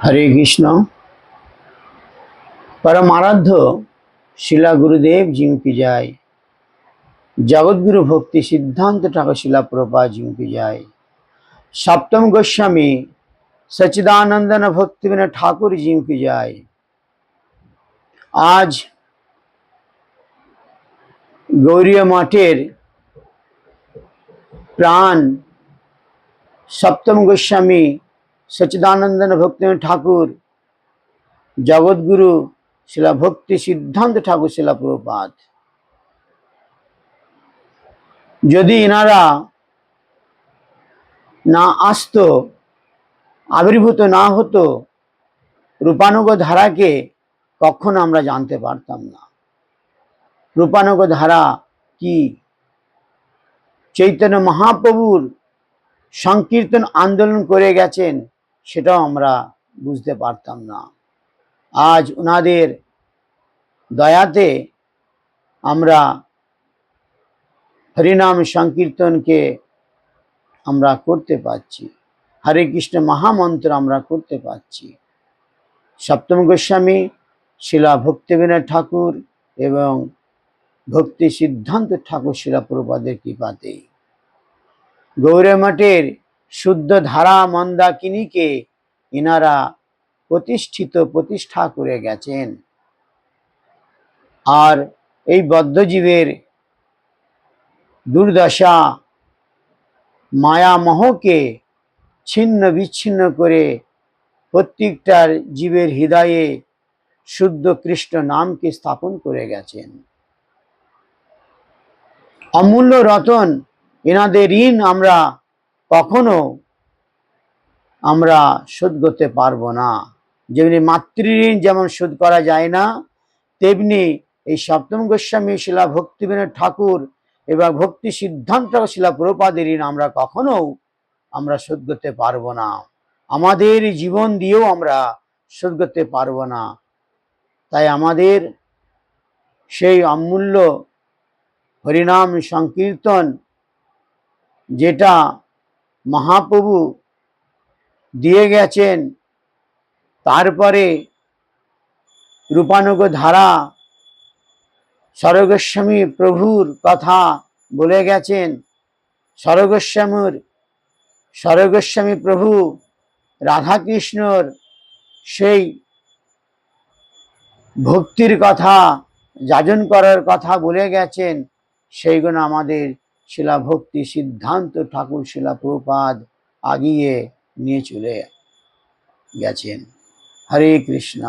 हरे कृष्ण। परम आराध्य शिला गुरुदेव जी की जय। जगतगुरु भक्ति सिद्धांत ठाकुर शिला प्रभुपाद जी की जय। सप्तम गोस्वामी सच्चिदानंदन भक्ति विनोद ठाकुर जी की जय। आज गौरीय मठेर प्राण सप्तम गोस्वामी सच्चिदानंदन भक्ति विनोद ठाकुर जगतगुरु शिला भक्ति सिद्धांत ठाकुर शिला प्रभुपाद यदि इनारा ना आसतो आविर्भूत ना हतो रूपानुग धारा के कखनो आमरा जानते पारताम ना। रूपानुग धारा की चैतन्य महाप्रभुर संकीर्तन आंदोलन करे गेছেন সেটাও আমরা বুঝতে পারতাম না। আজ ওনাদের দয়াতে আমরা হরিনাম সংकीर्तनকে আমরা করতে পারছি, হরে কৃষ্ণ মহামন্ত্র আমরা করতে পারছি। सप्तम गोस्वामी शिला भक्तिविनोद ठाकुर एवं भक्ति सिद्धांत ठाकुर शिला प्रभुपादेर कृपाते गौरे मठेर शुद्ध धारा मंदाकिनी के इनारा प्रतिष्ठित प्रतिष्ठा करे गेছেন। और এই বদ্ধজীবের दुर्दशा माया मोहके छिन्न विच्छिन्न करे प्रत्येकटार जीवेर हृदये शुद्ध कृष्ण नाम के स्थापन करे गेছেন। अमूल्य रतन एनादेर ऋण आमरा कखनो आमरा शोध करते पारबो ना। जेमनि मातृऋण जेमन शोध करा जाए ना, तेमनि এই সপ্তম গোস্বামী শিলা ভক্তিবিনোদ ঠাকুর এবং ভক্তি সিদ্ধান্ত শিলা প্রভুপাদের ঋণ আমরা কখনো আমরা শোধ করতে পারবো না। আমাদের জীবন দিয়েও আমরা শোধ করতে পারবো না। তাই আমাদের সেই অমূল্য হরিনাম সংকীর্তন যেটা মহাপ্রভু দিয়ে গেছেন, তারপরে রূপানুগ ধারা স্বরগোস্বামী প্রভুর কথা বলে গেছেন। স্বরগোস্বামী প্রভু রাধা কৃষ্ণর সেই ভক্তির কথা যাজন করার কথা বলে গেছেন। সেইগুলো আমাদের শিলা ভক্তি সিদ্ধান্ত ঠাকুর শিলা প্রভুপাদ আগিয়ে নিয়ে চলে গেছেন। হরে কৃষ্ণ।